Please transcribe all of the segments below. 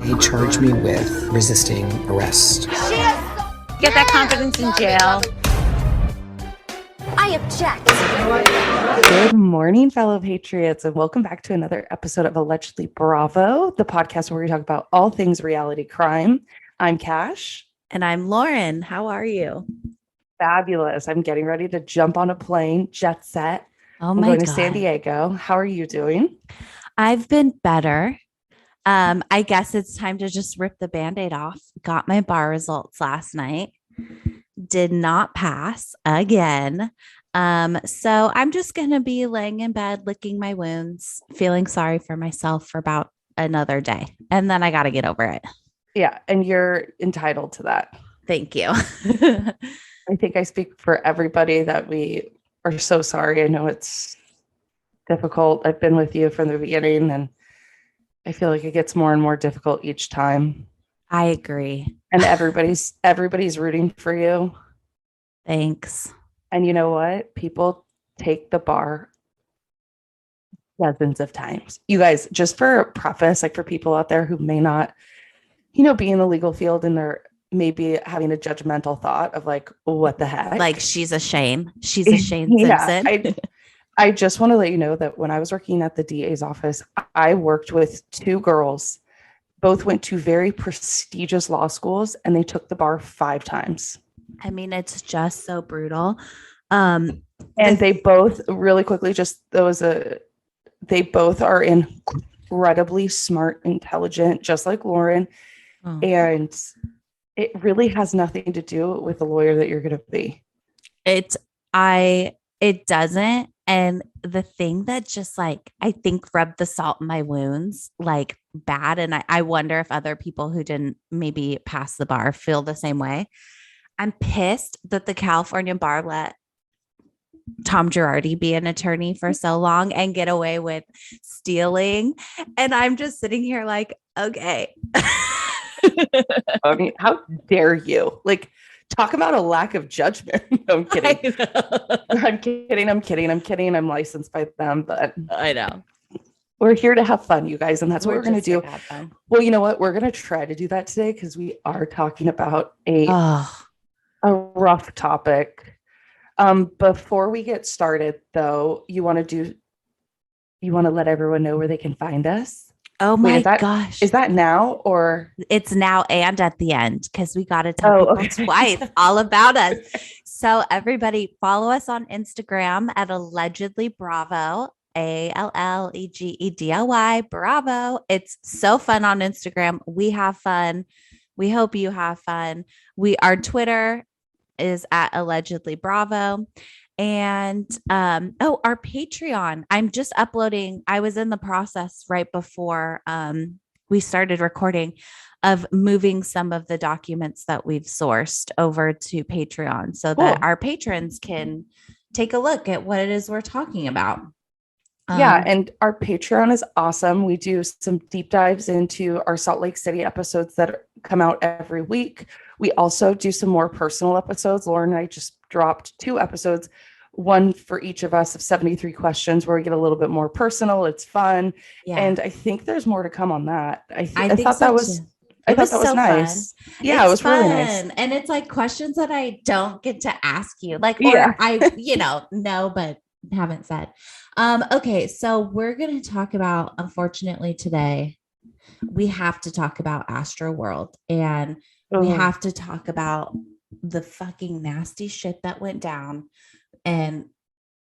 They charged me with resisting arrest. Get that confidence in jail. I object. Good morning, fellow patriots, and welcome back to another episode of Allegedly Bravo, the podcast where we talk about all things reality crime. I'm Cash. And I'm Lauren. How are you? Fabulous. I'm getting ready to jump on a plane, jet set. Oh my God. I'm going to San Diego. How are you doing? I've been better. I guess it's time to just rip the Band-Aid off. Got my bar results last night. Did not pass again. So I'm just going to be laying in bed, licking my wounds, feeling sorry for myself for about another day. And then I got to get over it. Yeah. And you're entitled to that. Thank you. I think I speak for everybody that we are so sorry. I know it's difficult. I've been with you from the beginning, and I feel like it gets more and more difficult each time. I agree. And everybody's rooting for you. Thanks. And you know what? People take the bar dozens of times. You guys, just for a preface, like for people out there who may not, be in the legal field and they're maybe having a judgmental thought of like, what the heck? Like she's a Shane. She's a Shane Simpson. I just want to let you know that when I was working at the DA's office, I worked with two girls. Both went to very prestigious law schools, and they took the bar 5 times. I mean, it's just so brutal. And they both really quickly they both are incredibly smart, intelligent, just like Lauren. Oh. And it really has nothing to do with the lawyer that you're going to be. It doesn't. And the thing that just like, I think rubbed the salt in my wounds, like bad. And I wonder if other people who didn't maybe pass the bar feel the same way. I'm pissed that the California bar let Tom Girardi be an attorney for so long and get away with stealing. And I'm just sitting here like, okay. I mean, how dare you? Like, talk about a lack of judgment. No, I'm kidding. I'm kidding. I'm licensed by them, but I know. We're here to have fun, you guys, and that's what we're going to do. Well, you know what? We're going to try to do that today because we are talking about a rough topic. Before we get started, though, you want to let everyone know where they can find us? Oh my gosh. Is that now or? It's now and at the end because we got to tell people twice all about us. So everybody follow us on Instagram at Allegedly Bravo, ALLEGEDLY Bravo. It's so fun on Instagram. We have fun. We hope you have fun. Our Twitter is at Allegedly Bravo. And our Patreon, I'm just uploading. I was in the process right before we started recording of moving some of the documents that we've sourced over to Patreon so that our patrons can take a look at what it is we're talking about. And our Patreon is awesome. We do some deep dives into our Salt Lake City episodes that come out every week. We also do some more personal episodes. Lauren and I just dropped 2 episodes, one for each of us of 73 questions where we get a little bit more personal. It's fun. Yeah. And I think there's more to come on that. I thought that was nice. Fun. Yeah, it was fun. Really nice. And it's like questions that I don't get to ask you. Like, or I, know, but haven't said. Okay. So we're going to talk about, unfortunately today, we have to talk about Astroworld, and we have to talk about the fucking nasty shit that went down. And,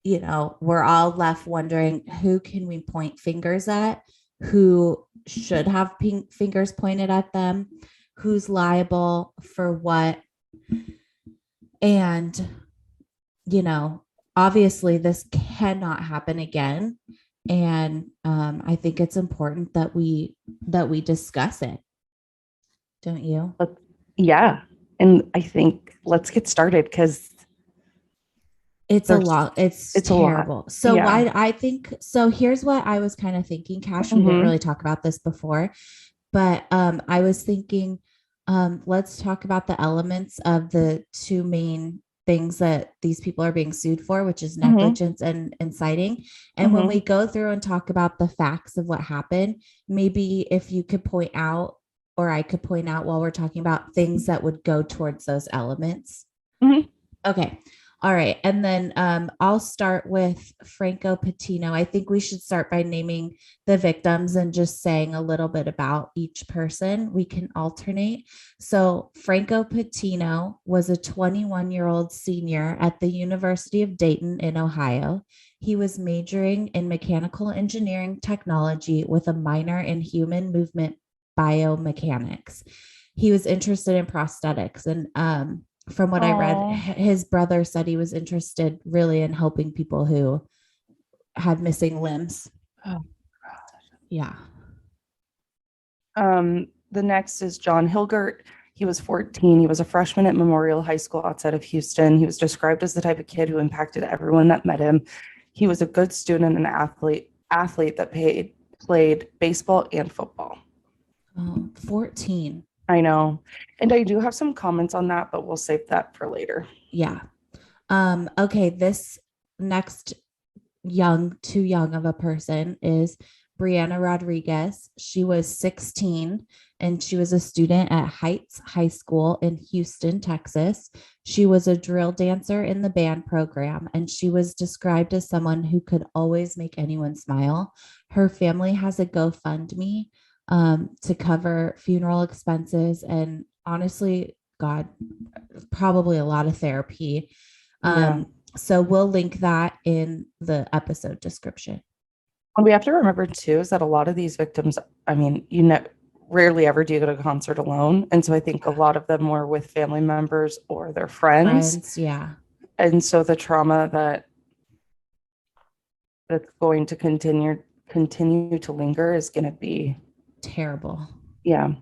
we're all left wondering, who can we point fingers at? Who should have fingers pointed at them? Who's liable for what? And, obviously this cannot happen again. And I think it's important that we discuss it. Don't you? Yeah. And I think let's get started because it's a lot. It's terrible. So yeah. Here's what I was kind of thinking, Cash. We didn't really talk about this before, but I was thinking, let's talk about the elements of the 2 main things that these people are being sued for, which is negligence and inciting. And when we go through and talk about the facts of what happened, maybe if you could point out or I could point out while we're talking about things that would go towards those elements. Mhm. Okay. All right. And then I'll start with Franco Patino. I think we should start by naming the victims and just saying a little bit about each person. We can alternate. So Franco Patino was a 21-year-old senior at the University of Dayton in Ohio. He was majoring in mechanical engineering technology with a minor in human movement biomechanics. He was interested in prosthetics, and from what I read, his brother said he was interested really in helping people who had missing limbs. Oh, yeah. The next is John Hilgert. He was 14. He was a freshman at Memorial High School outside of Houston. He was described as the type of kid who impacted everyone that met him. He was a good student and athlete that played baseball and football. 14. I know. And I do have some comments on that, but we'll save that for later. Yeah. Okay. This next too young of a person is Brianna Rodriguez. She was 16 and she was a student at Heights High School in Houston, Texas. She was a drill dancer in the band program, and she was described as someone who could always make anyone smile. Her family has a GoFundMe to cover funeral expenses, and honestly, God, probably a lot of therapy. So we'll link that in the episode description. What we have to remember too is that a lot of these victims, I mean, rarely ever do you go to a concert alone. And so I think a lot of them were with family members or their friends. Yeah. And so the trauma that's going to continue to linger is going to be terrible. Yeah.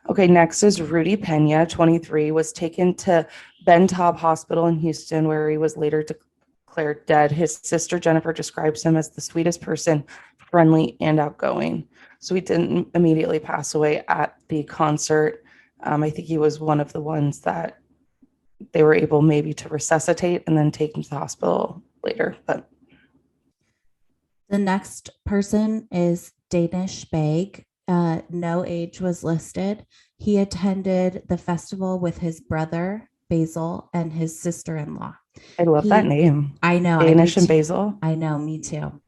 Okay, next is Rudy Pena, 23, was taken to Ben Taub Hospital in Houston, where he was later declared dead. His sister Jennifer describes him as the sweetest person, friendly and outgoing. So he didn't immediately pass away at the concert. I think he was one of the ones that they were able maybe to resuscitate and then take him to the hospital later. But the next person is Danish Bag. No age was listed. He attended the festival with his brother Basil and his sister-in-law. I love that name. I know. Danish and Basil. I know, me too.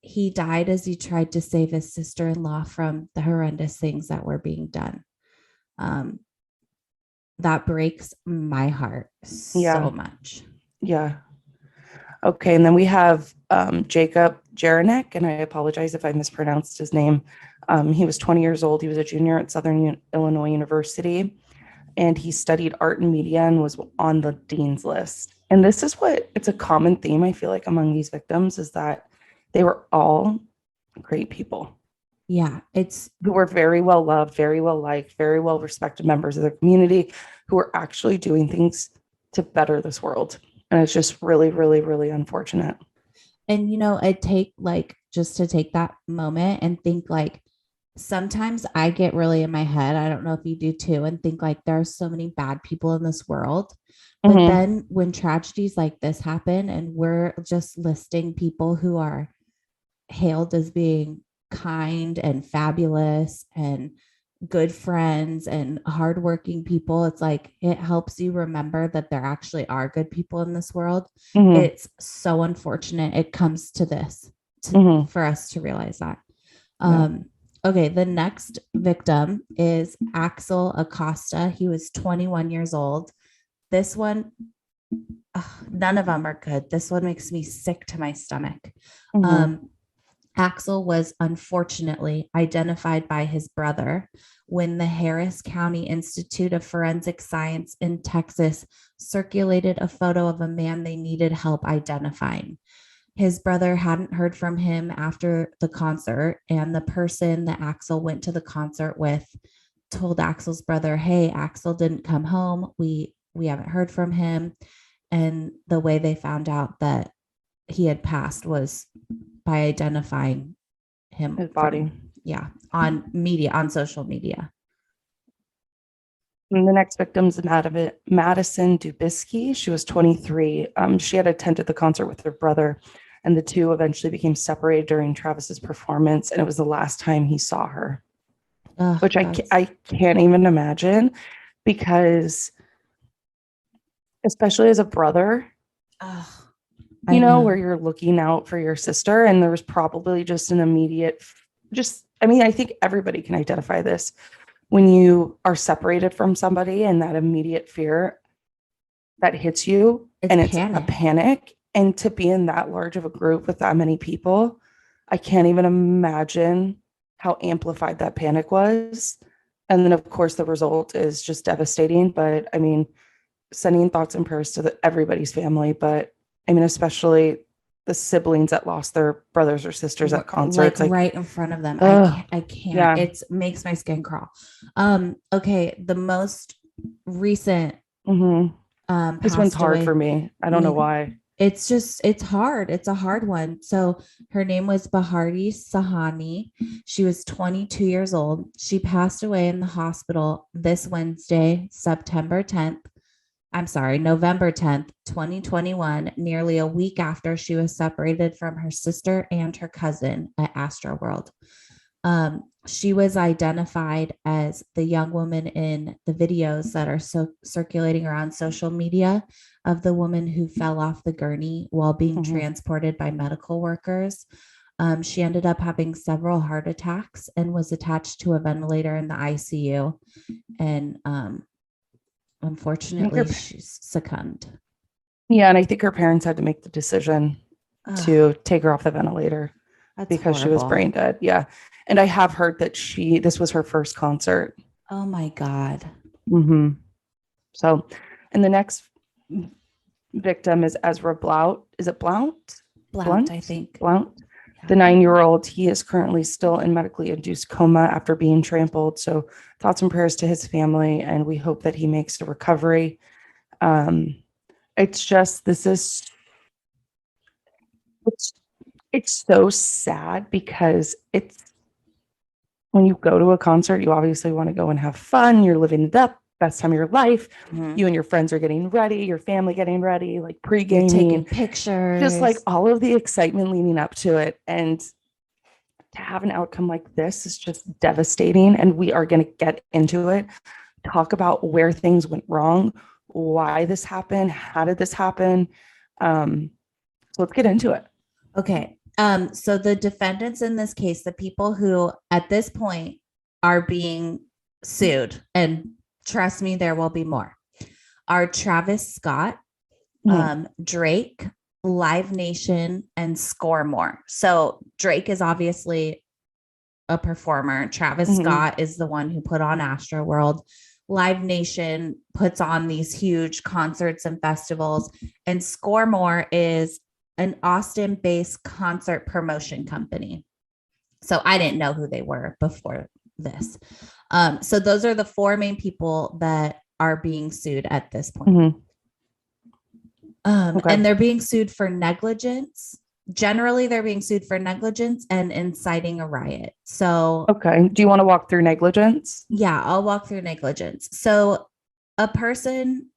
He died as he tried to save his sister-in-law from the horrendous things that were being done. That breaks my heart so much. Yeah. Okay, and then we have Jacob Jurinek, and I apologize if I mispronounced his name. He was 20 years old. He was a junior at Southern Illinois University, and he studied art and media and was on the dean's list. And this is it's a common theme, I feel like, among these victims, is that they were all great people. Yeah, who were very well loved, very well liked, very well respected members of their community who were actually doing things to better this world. And it's just really, really, really unfortunate. And, I take just to take that moment and think sometimes I get really in my head. I don't know if you do too, and think there are so many bad people in this world. But then when tragedies like this happen and we're just listing people who are hailed as being kind and fabulous and good friends and hardworking people, it's it helps you remember that there actually are good people in this world. It's so unfortunate it comes to this for us to realize that. Okay, the next victim is Axel Acosta. He was 21 years old. This one, none of them are good. This one makes me sick to my stomach. Axel was unfortunately identified by his brother when the Harris County Institute of Forensic Science in Texas circulated a photo of a man they needed help identifying. His brother hadn't heard from him after the concert, and the person that Axel went to the concert with told Axel's brother, "Hey, Axel didn't come home. We haven't heard from him." And the way they found out that he had passed was by identifying his body. On social media. And the next victim is Madison Dubiski. She was 23. She had attended the concert with her brother, and the two eventually became separated during Travis's performance, and it was the last time he saw her. which I can't even imagine, because especially as a brother, where you're looking out for your sister, and there was probably just an immediate, I think everybody can identify this when you are separated from somebody, and that immediate fear that hits you, it's a panic. And to be in that large of a group with that many people, I can't even imagine how amplified that panic was. And then, of course, the result is just devastating. But I mean, sending thoughts and prayers to everybody's family. But I mean, especially the siblings that lost their brothers or sisters at concerts, like right in front of them. I can't. Yeah. It makes my skin crawl. Okay, the most recent. This one's hard for me. I don't know why. It's hard. It's a hard one. So her name was Bharti Shahani. She was 22 years old. She passed away in the hospital this Wednesday, November 10th, 2021, nearly a week after she was separated from her sister and her cousin at Astroworld. She was identified as the young woman in the videos that are circulating around social media of the woman who fell off the gurney while being transported by medical workers. She ended up having several heart attacks and was attached to a ventilator in the ICU. And unfortunately, she's succumbed. Yeah, and I think her parents had to make the decision to take her off the ventilator. That's because horrible. She was brain dead. Yeah. And I have heard that this was her first concert. Oh my God. So, and the next victim is Ezra Blount. Is it Blount? Blount, I think. Blount. Yeah. The 9-year-old. He is currently still in medically induced coma after being trampled. So thoughts and prayers to his family. And we hope that he makes a recovery. It's so sad, because when you go to a concert, you obviously want to go and have fun. You're living it up, best time of your life. You and your friends are getting ready, your family getting ready, like pre-gaming, taking pictures, just like all of the excitement leading up to it. And to have an outcome like this is just devastating. And we are going to get into it, talk about where things went wrong, why this happened, how did this happen. So let's get into it. Okay. So the defendants in this case, the people who at this point are being sued, and trust me, there will be more, are Travis Scott, Drake, Live Nation, and ScoreMore. So Drake is obviously a performer. Travis Scott is the one who put on Astroworld. Live Nation puts on these huge concerts and festivals, and ScoreMore is an Austin-based concert promotion company. So I didn't know who they were before this. So those are the four main people that are being sued at this point. And they're being sued for negligence. Generally, they're being sued for negligence and inciting a riot. So, okay. Do you want to walk through negligence? Yeah, I'll walk through negligence. So a person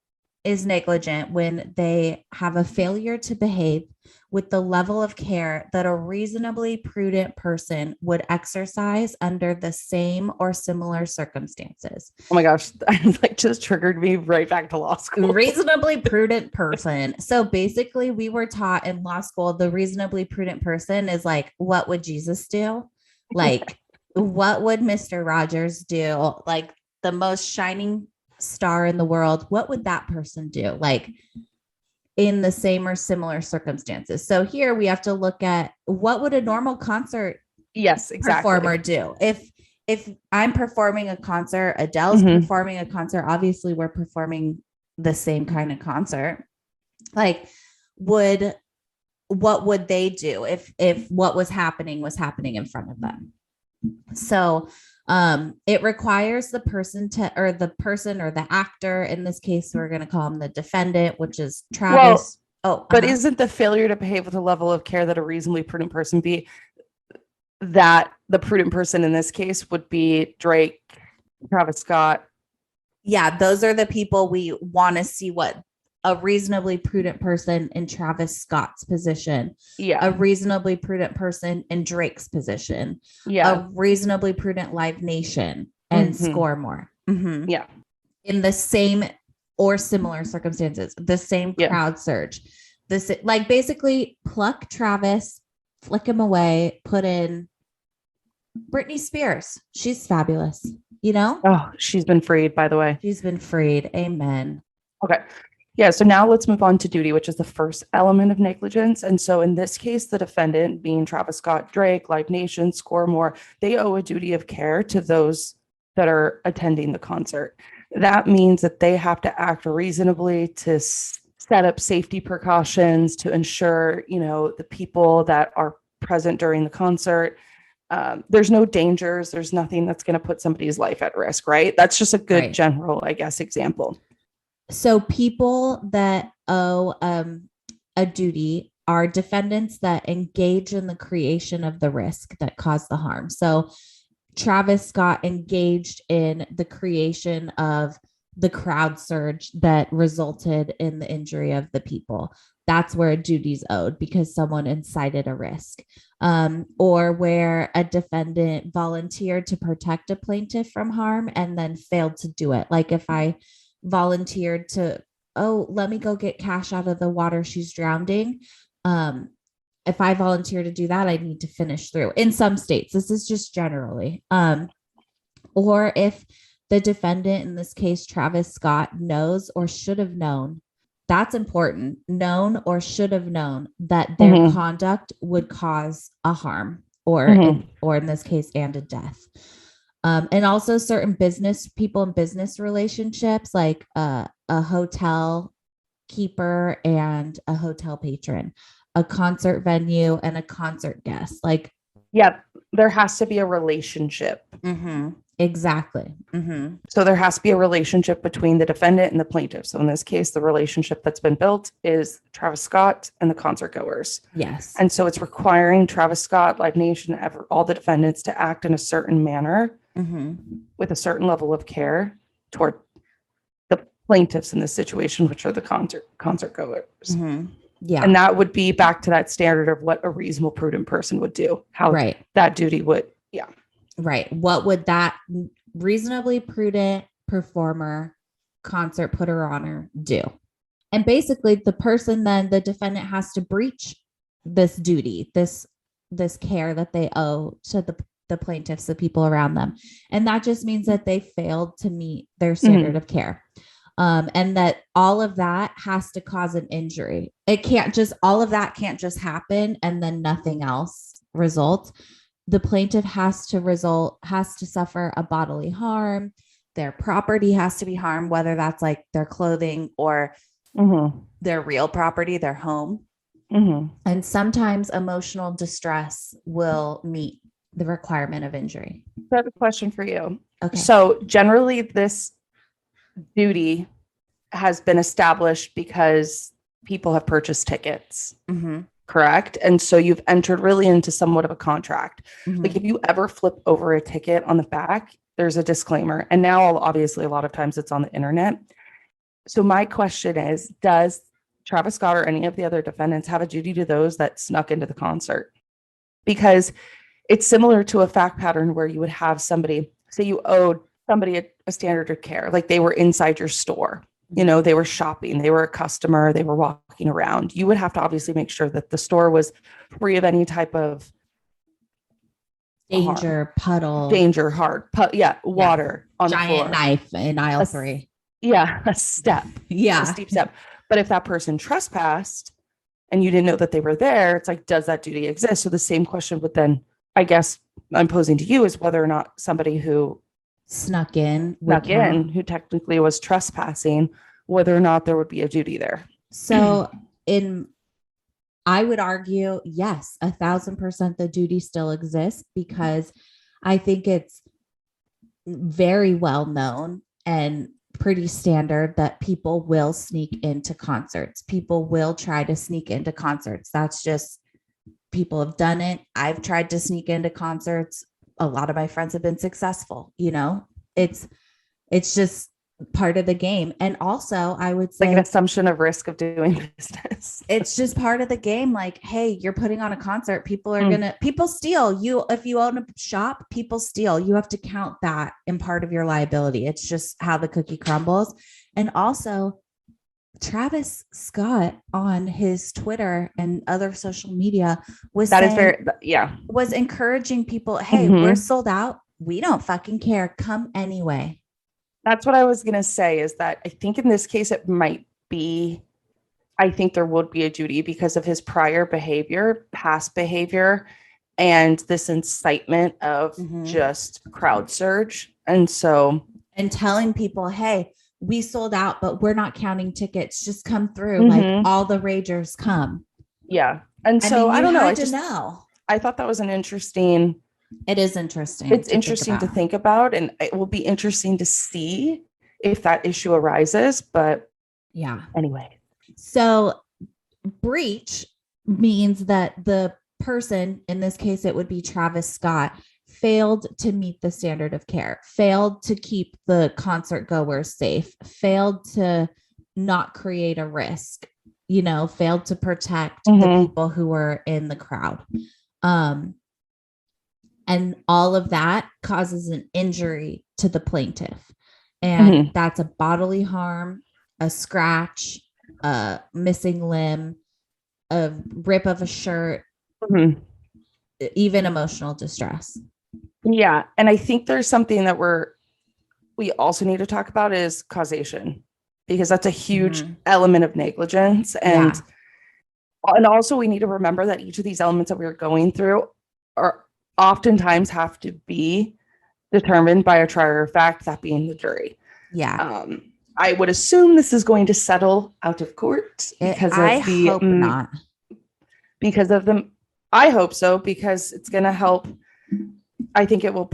is negligent when they have a failure to behave with the level of care that a reasonably prudent person would exercise under the same or similar circumstances. Oh my gosh, that just triggered me right back to law school. Reasonably prudent person. So basically, we were taught in law school, the reasonably prudent person is like, what would Jesus do? Like, what would Mr. Rogers do? Like, the most shining star in the world, what would that person do, like in the same or similar circumstances? So here we have to look at what would a normal concert performer do. If I'm performing a concert, Adele's performing a concert, obviously we're performing the same kind of concert. Like, what would they do if what was happening in front of them? So it requires the person or the actor, in this case, we're going to call him the defendant, which is Travis. But isn't the failure to behave with a level of care that a reasonably prudent person be that the prudent person in this case would be Drake, Travis Scott? Yeah, those are the people we want to see what a reasonably prudent person in Travis Scott's position, Yeah. a reasonably prudent person in Drake's position, Yeah. a reasonably prudent Live Nation and ScoreMore. Yeah. In the same or similar circumstances, the same crowd surge. This, like, basically pluck Travis, flick him away, put in Britney Spears. She's fabulous, you know? Oh, she's been freed, by the way. She's been freed. Amen. Okay. Yeah. So now let's move on to duty, which is the first element of negligence. And so in this case, the defendant, being Travis Scott, Drake, Live Nation, ScoreMore, they owe a duty of care to those that are attending the concert. That means that they have to act reasonably to set up safety precautions to ensure, you know, the people that are present during the concert, there's no dangers. There's nothing that's going to put somebody's life at risk, right? That's just a good general, I guess, example. So people that owe a duty are defendants that engage in the creation of the risk that caused the harm. So Travis Scott engaged in the creation of the crowd surge that resulted in the injury of the people. That's where a duty is owed because someone incited a risk. Or where a defendant volunteered to protect a plaintiff from harm and then failed to do it. Like if I volunteered to, let me go get Cash out of the water, she's drowning. If I volunteer to do that, I need to finish through. In some states, this is just generally. Or if the defendant, in this case, Travis Scott, knows or should have known, that's important, known or should have known that their conduct would cause a harm or in this case, and a death. And also certain business people in business relationships, like a hotel keeper and a hotel patron, a concert venue and a concert guest. Like, yeah, there has to be a relationship. Exactly. So there has to be a relationship between the defendant and the plaintiff. So in this case, the relationship that's been built is Travis Scott and the concert goers. Yes. And so it's requiring Travis Scott, Live Nation, all the defendants to act in a certain manner with a certain level of care toward the plaintiffs in this situation, which are the concert goers. Yeah. And that would be back to that standard of what a reasonable, prudent person would do, how that duty would, Right. What would that reasonably prudent performer, concert putter honor do? And basically the person, then the defendant, has to breach this duty, this care that they owe to the plaintiffs, the people around them. And that just means that they failed to meet their standard of care. And that all of that has to cause an injury. All of that can't just happen and then nothing else result. The plaintiff has to suffer a bodily harm. Their property has to be harmed, whether that's like their clothing or their real property, their home. And sometimes emotional distress will meet the requirement of injury. I have a question for you. Okay. So generally this duty has been established because people have purchased tickets. Correct. And so you've entered really into somewhat of a contract. Like if you ever flip over a ticket on the back, there's a disclaimer. And now obviously a lot of times it's on the internet. So my question is, does Travis Scott or any of the other defendants have a duty to those that snuck into the concert? Because it's similar to a fact pattern where you would have somebody, say you owed somebody a standard of care, like they were inside your store. You know, they were shopping, they were a customer, they were walking around. You would have to obviously make sure that the store was free of any type of danger, puddle, water on the floor. Giant knife in aisle 3. A step. A steep step. But if that person trespassed and you didn't know that they were there, it's like, does that duty exist? So the same question would then, I guess I'm posing to you, is whether or not somebody who snuck in, who technically was trespassing, whether or not there would be a duty there. So I would argue, yes, 1,000% the duty still exists, because I think it's very well known and pretty standard that people will sneak into concerts. People will try to sneak into concerts. That's just, people have done it. I've tried to sneak into concerts. A lot of my friends have been successful. You know, it's just part of the game. And also I would say like an assumption of risk of doing business. It's just part of the game. Like, hey, you're putting on a concert. People are people steal you. If you own a shop, people steal. You have to count that in part of your liability. It's just how the cookie crumbles. And also Travis Scott on his Twitter and other social media was was encouraging people, hey, we're sold out. We don't fucking care. Come anyway. That's what I was going to say, is that I think in this case, it might be, I think there would be a duty because of his prior behavior, past behavior, and this incitement of just crowd surge. And telling people, hey, we sold out, but we're not counting tickets. Just come through. Like all the ragers come. Yeah. And so I don't know. I thought that was an interesting. It is interesting. It's interesting to think about, and it will be interesting to see if that issue arises. But yeah, anyway. So breach means that the person, in this case, it would be Travis Scott, failed to meet the standard of care, failed to keep the concert goers safe, failed to not create a risk, failed to protect the people who were in the crowd. And all of that causes an injury to the plaintiff. And that's a bodily harm, a scratch, a missing limb, a rip of a shirt, even emotional distress. Yeah. And I think there's something that we also need to talk about is causation, because that's a huge element of negligence. And also we need to remember that each of these elements that we're going through are oftentimes have to be determined by a trier of fact, that being the jury. Yeah. I would assume this is going to settle out of court because I hope not. Because of them. I hope so, because it's going to help. I think it will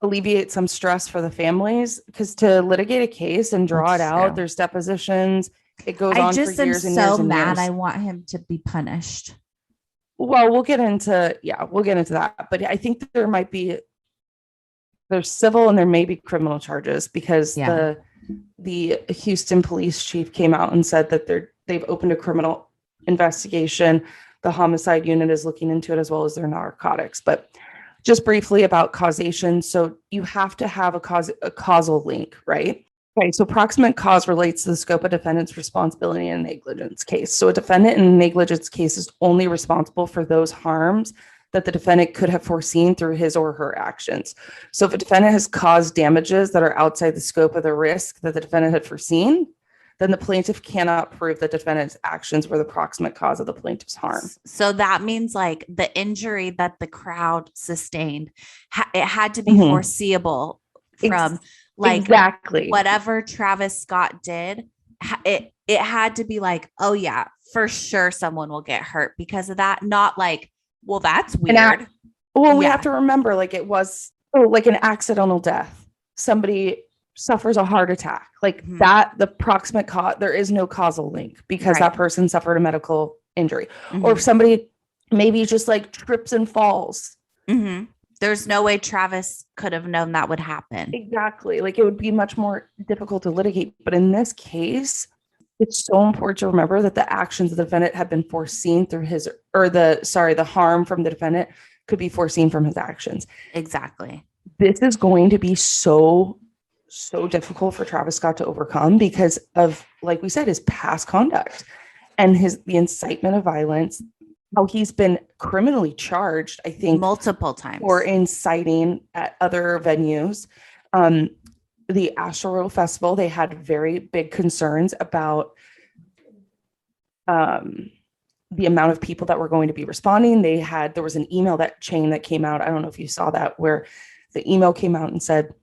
alleviate some stress for the families, because to litigate a case and draw it out, there's depositions. It goes on for years and years. I just am so mad. I want him to be punished. Well, we'll get into that. But I think there's civil and there may be criminal charges, because the Houston police chief came out and said that they've opened a criminal investigation. The homicide unit is looking into it, as well as their narcotics. But just briefly about causation. So you have to have a causal link, right? Okay, so proximate cause relates to the scope of defendant's responsibility in a negligence case. So a defendant in a negligence case is only responsible for those harms that the defendant could have foreseen through his or her actions. So if a defendant has caused damages that are outside the scope of the risk that the defendant had foreseen, then the plaintiff cannot prove the defendant's actions were the proximate cause of the plaintiff's harm. So that means like the injury that the crowd sustained, it had to be foreseeable from whatever Travis Scott did. It had to be like, oh yeah, for sure someone will get hurt because of that. Not like, well, that's weird. We have to remember, like, it was like an accidental death. Somebody suffers a heart attack, like that, the proximate cause, there is no causal link because that person suffered a medical injury. Or if somebody maybe just like trips and falls. There's no way Travis could have known that would happen. Exactly. Like, it would be much more difficult to litigate. But in this case, it's so important to remember that the actions of the defendant have been foreseen through the harm from the defendant could be foreseen from his actions. Exactly. This is going to be so difficult for Travis Scott to overcome because of, like we said, his past conduct and the incitement of violence, how he's been criminally charged, I think, multiple times for inciting at other venues. The Astroworld Festival, they had very big concerns about the amount of people that were going to be responding. There was an email chain that came out. I don't know if you saw that, where the email came out and said,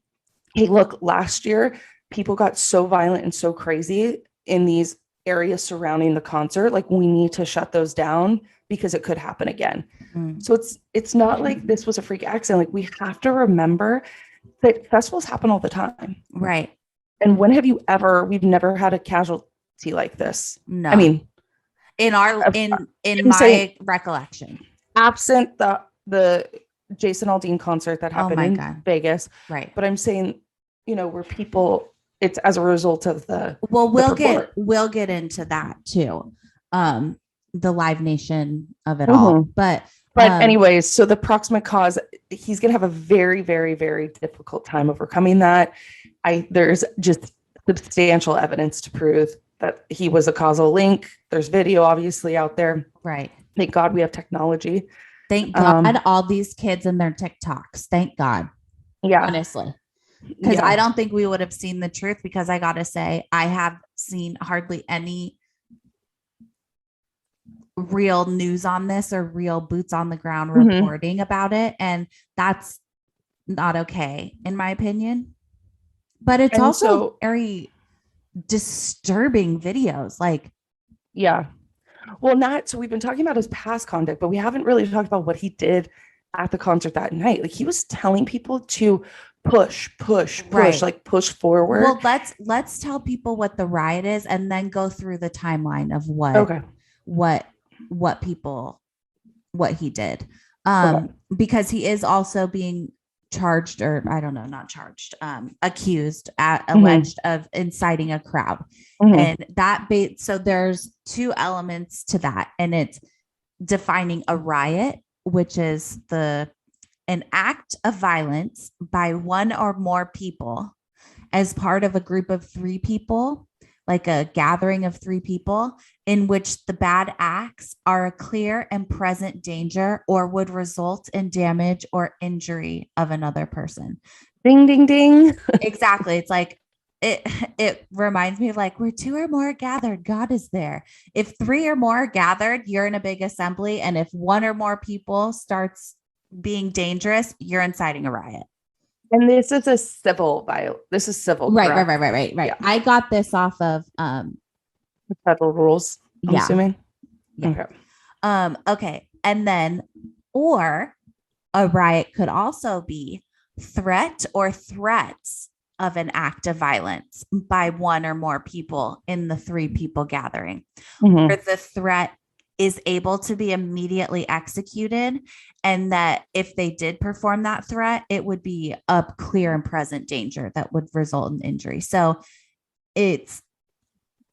hey, look, last year, people got so violent and so crazy in these areas surrounding the concert. Like, we need to shut those down because it could happen again. So it's not like this was a freak accident. Like, we have to remember that festivals happen all the time. Right. And when have we've never had a casualty like this. No. I mean, in my recollection, absent the Jason Aldean concert that happened in Vegas. Right. But I'm saying, where people it's as a result of we'll get into that too. The Live Nation of it all. But anyways, so the proximate cause, he's going to have a very, very, very difficult time overcoming that. There's just substantial evidence to prove that he was a causal link. There's video obviously out there. Right. Thank God we have technology. Thank God all these kids and their TikToks. Thank God. Yeah. Honestly. Because I don't think we would have seen the truth, because I got to say, I have seen hardly any real news on this or real boots on the ground reporting about it. And that's not okay, in my opinion. But it's also very disturbing videos. Like, yeah. Well, so we've been talking about his past conduct, but we haven't really talked about what he did at the concert that night. Like, he was telling people to push, right, like push forward. Well, let's tell people what the riot is and then go through the timeline of what he did. Because he is also being charged, or I don't know, not charged, accused, alleged of inciting a crowd. And so there's two elements to that, and it's defining a riot, which is an act of violence by one or more people as part of a group of three people, like a gathering of three people, in which the bad acts are a clear and present danger or would result in damage or injury of another person. Ding, ding, ding. Exactly. It's like, it reminds me of like, where two or more are gathered, God is there. If three or more are gathered, you're in a big assembly. And if one or more people starts being dangerous, you're inciting a riot. And this is a civil violence. This is civil. Right. Yeah. I got this off of the federal rules, I'm assuming. Yeah. Okay. Okay. And then, or a riot could also be threat or threats of an act of violence by one or more people in the three people gathering, where the threat is able to be immediately executed, and that if they did perform that threat, it would be a clear and present danger that would result in injury. So it's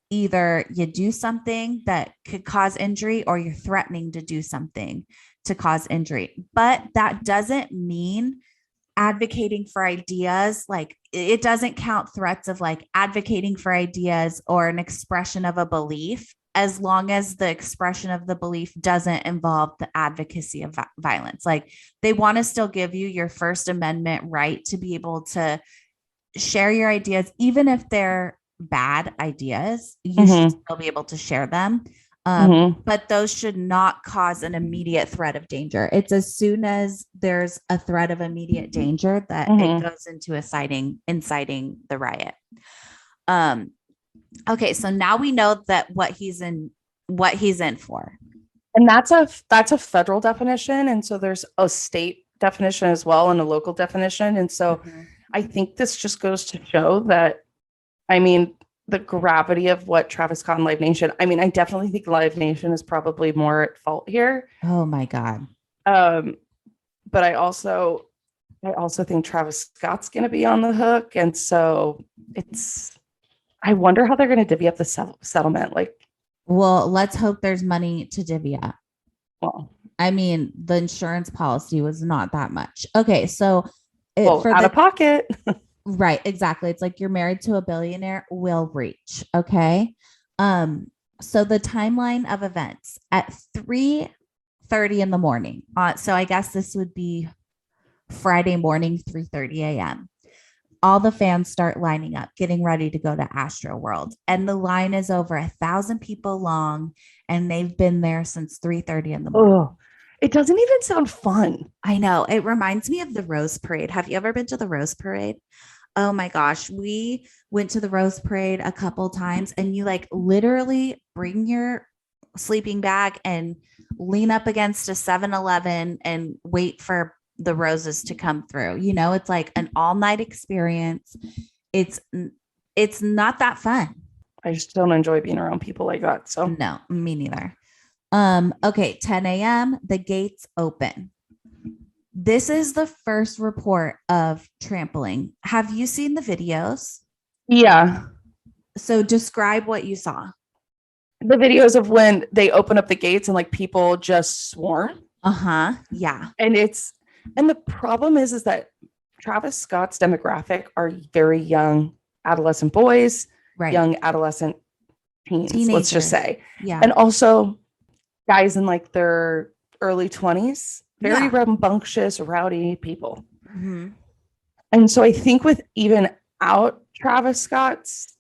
either you do something that could cause injury, or you're threatening to do something to cause injury. But that doesn't mean advocating for ideas. Like, it doesn't count threats of like advocating for ideas or an expression of a belief, as long as the expression of the belief doesn't involve the advocacy of violence. Like, they want to still give you your First Amendment right to be able to share your ideas, even if they're bad ideas. You should still be able to share them. But those should not cause an immediate threat of danger. It's as soon as there's a threat of immediate danger that it goes into inciting the riot. Okay, so now we know that what he's in for. And that's a federal definition. And so there's a state definition as well, and a local definition. And so I think this just goes to show that, I mean, the gravity of what Travis Scott and Live Nation. I mean, I definitely think Live Nation is probably more at fault here. Oh my God. But I also think Travis Scott's going to be on the hook. And so I wonder how they're going to divvy up the settlement. Like, well, let's hope there's money to divvy up. Well, I mean, the insurance policy was not that much. Okay. So out of pocket. Right. Exactly. It's like you're married to a billionaire, will reach. Okay. So the timeline of events at 3:30 in the morning. So I guess this would be Friday morning, 3:30 a.m. All the fans start lining up, getting ready to go to Astroworld. And the line is over 1,000 people long, and they've been there since 3:30 in the morning. Oh, it doesn't even sound fun. I know. It reminds me of the Rose Parade. Have you ever been to the Rose Parade? Oh my gosh. We went to the Rose Parade a couple times, and you like literally bring your sleeping bag and lean up against a 7-Eleven and wait for the roses to come through. You know, it's like an all-night experience. It's not that fun. I just don't enjoy being around people like that. So no, me neither. Okay, 10 a.m. the gates open. This is the first report of trampling. Have you seen the videos? Yeah. So describe what you saw. The videos of when they open up the gates and like people just swarm. Yeah. And the problem is that Travis Scott's demographic are very young adolescent boys, Right. young adolescent teens, let's just say. Yeah. And also guys in like their early 20s, very rambunctious, rowdy people. Mm-hmm. And so I think with even out Travis Scott's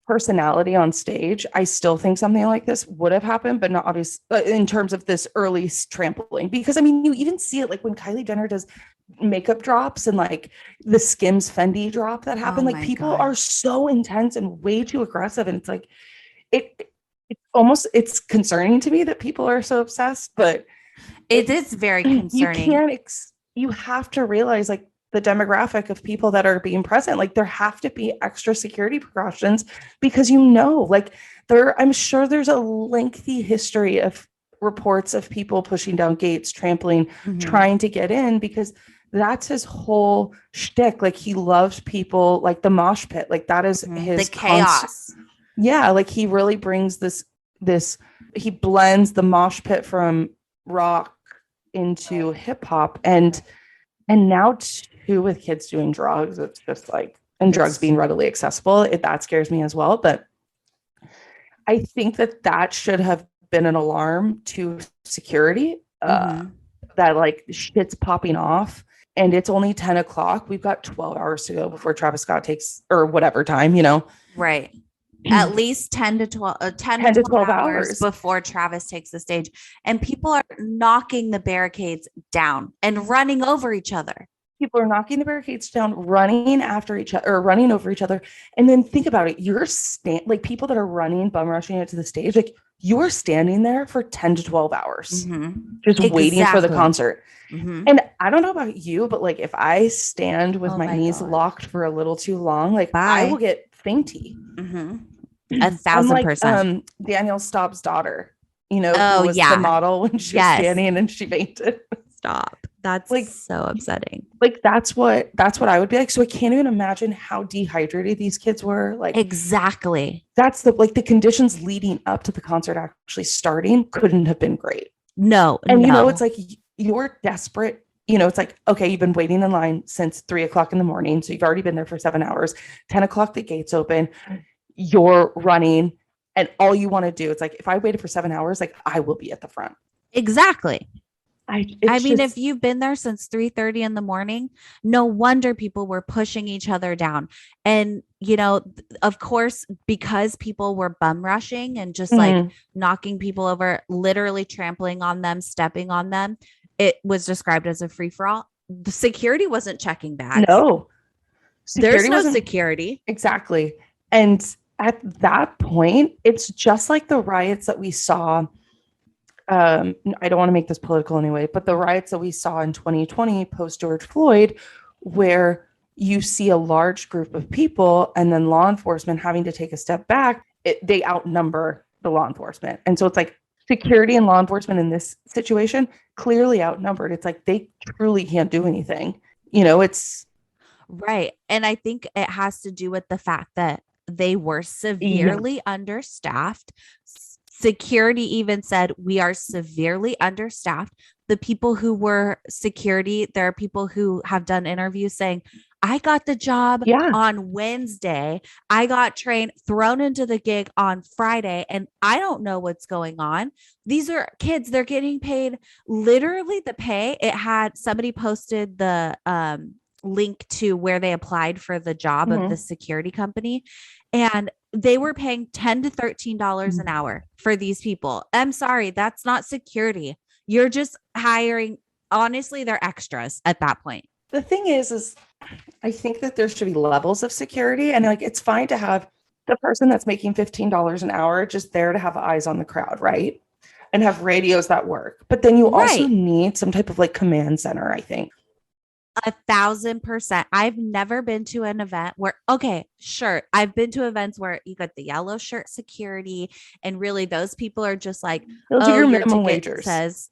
personality on stage, I still think something like this would have happened, but not obvious in terms of this early trampling. Because I mean, you even see it like when Kylie Jenner does makeup drops and like the Skims Fendi drop that happened. Like people are so intense and way too aggressive, and it's like it's concerning to me that people are so obsessed. But it is very concerning. You have to realize like the demographic of people that are being present, like there have to be extra security precautions because like I'm sure there's a lengthy history of reports of people pushing down gates, trampling, trying to get in, because that's his whole shtick. Like he loves people, like the mosh pit, like that is his the chaos. Yeah, like he really brings this he blends the mosh pit from rock into hip hop, and now too with kids doing drugs, it's just like, and drugs being readily accessible, that scares me as well. But I think that should have been an alarm to security that like shit's popping off, and it's only 10 o'clock. We've got 12 hours to go before Travis Scott takes, or whatever time, right. At least 10 to 12 hours before Travis takes the stage, and people are knocking the barricades down and running over each other. People are knocking the barricades down, running after each other, or running over each other. And then think about it. You're like people that are running, bum rushing it to the stage. Like you're standing there for 10 to 12 hours, just waiting for the concert. And I don't know about you, but like if I stand with my knees locked for a little too long, like I will get fainty. 1,000%. Danielle Staub's daughter, who was the model when she was standing and she fainted. Stop. That's like so upsetting. Like that's what I would be like. So I can't even imagine how dehydrated these kids were. Like exactly. That's the conditions leading up to the concert actually starting couldn't have been great. No. And it's like you're desperate. It's like, okay, you've been waiting in line since 3 o'clock in the morning. So you've already been there for 7 hours. 10 o'clock, the gates open. You're running. And all you want to do, it's like, if I waited for 7 hours, like I will be at the front. Exactly. I mean, if you've been there since 3:30 in the morning, no wonder people were pushing each other down. And, of course, because people were bum rushing and just like knocking people over, literally trampling on them, stepping on them, it was described as a free for all. The security wasn't checking bags. No, there's no security. Exactly. And at that point, it's just like the riots that we saw. I don't want to make this political anyway, but the riots that we saw in 2020 post George Floyd, where you see a large group of people and then law enforcement having to take a step back, they outnumber the law enforcement. And so it's like security and law enforcement in this situation clearly outnumbered. It's like they truly can't do anything. It's right. And I think it has to do with the fact that they were severely understaffed. Security even said, we are severely understaffed. The people who were security, there are people who have done interviews saying, I got the job on Wednesday. I got trained, thrown into the gig on Friday, and I don't know what's going on. These are kids. They're getting paid literally the pay. It had somebody posted the link to where they applied for the job of the security company. And they were paying $10 to $13 an hour for these people. I'm sorry, that's not security. You're just hiring. Honestly, they're extras at that point. The thing is I think that there should be levels of security, and like it's fine to have the person that's making $15 an hour just there to have eyes on the crowd, right? And have radios that work. But then you also need some type of like command center, I think. 1,000%. I've never been to an event where, okay, sure. I've been to events where you got the yellow shirt security, and really those people are just like, those are your minimum wagers. Says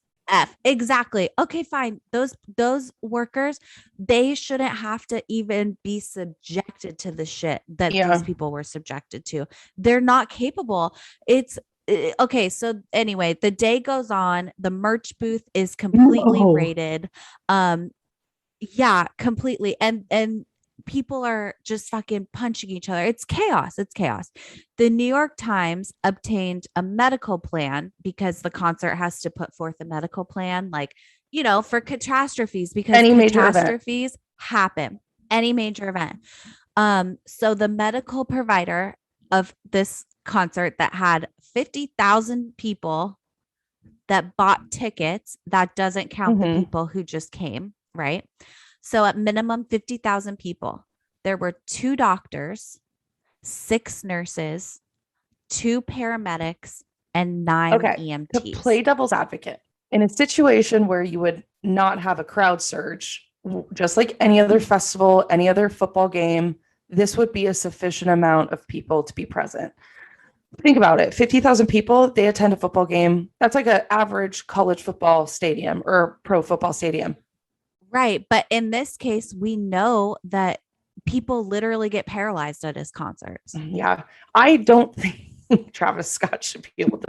Exactly. Okay, fine. Those workers, they shouldn't have to even be subjected to the shit that these people were subjected to. They're not capable. It's okay. So anyway, the day goes on. The merch booth is completely raided. Yeah, completely. And people are just fucking punching each other. It's chaos. It's chaos. The New York Times obtained a medical plan because the concert has to put forth a medical plan, like, you know, for catastrophes, because any catastrophes happen, any major event. So the medical provider of this concert that had 50,000 people that bought tickets, that doesn't count the people who just came, right? So at minimum 50,000 people, there were 2 doctors, 6 nurses, 2 paramedics, and 9 EMTs. To play devil's advocate, in a situation where you would not have a crowd surge, just like any other festival, any other football game, this would be a sufficient amount of people to be present. Think about it. 50,000 people, they attend a football game. That's like an average college football stadium or pro football stadium. Right. But in this case, we know that people literally get paralyzed at his concerts. Yeah. I don't think Travis Scott should be able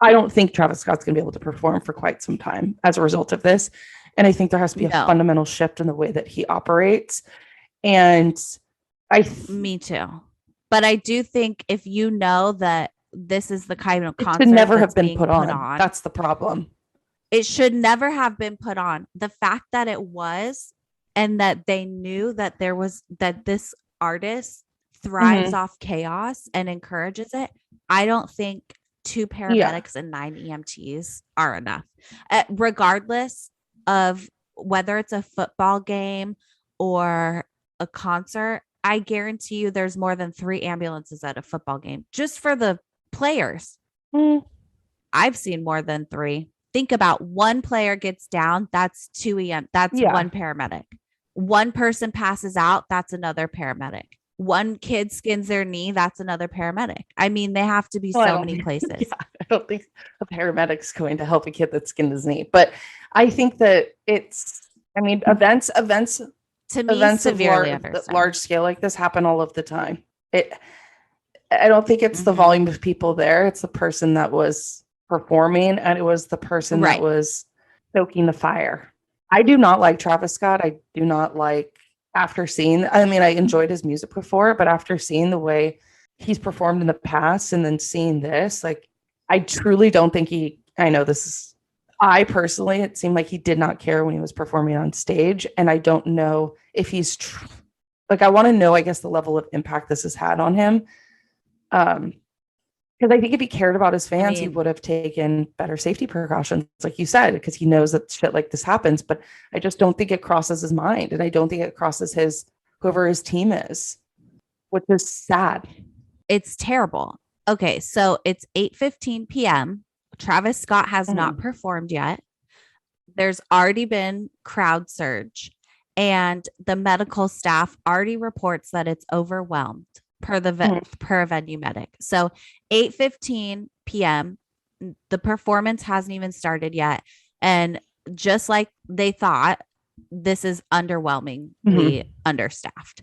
I don't think Travis Scott's going to be able to perform for quite some time as a result of this. And I think there has to be a fundamental shift in the way that he operates. And me too. But I do think if you know that this is the kind of concert it should never have been put on. That's the problem. It should never have been put on. The fact that it was, and that they knew that that this artist thrives off chaos and encourages it. I don't think 2 paramedics and 9 EMTs are enough. Regardless of whether it's a football game or a concert, I guarantee you there's more than 3 ambulances at a football game just for the players. I've seen more than 3. Think about, 1 player gets down, that's 2 EM, that's 1 paramedic. 1 person passes out, that's another paramedic. 1 kid skins their knee, that's another paramedic. I mean, they have to be so many places. I don't think a paramedic's going to help a kid that skinned his knee, but I think that events to me, severely large scale like this happen all of the time. I don't think it's the volume of people there. It's the person that was performing, and it was the person that was stoking the fire. I do not like Travis Scott. I do not like, after seeing, I enjoyed his music before, but after seeing the way he's performed in the past and then seeing this, like, I truly don't think I personally, it seemed like he did not care when he was performing on stage. And I don't know if he's I want to know, I guess, the level of impact this has had on him. Because I think if he cared about his fans, he would have taken better safety precautions, like you said, because he knows that shit like this happens. But I just don't think it crosses his mind. And I don't think it crosses whoever his team is, which is sad. It's terrible. Okay, so it's 8:15 p.m. Travis Scott has not performed yet. There's already been crowd surge, and the medical staff already reports that it's overwhelmed per venue medic. So 8:15 p.m. the performance hasn't even started yet, and just like they thought, this is underwhelmingly understaffed.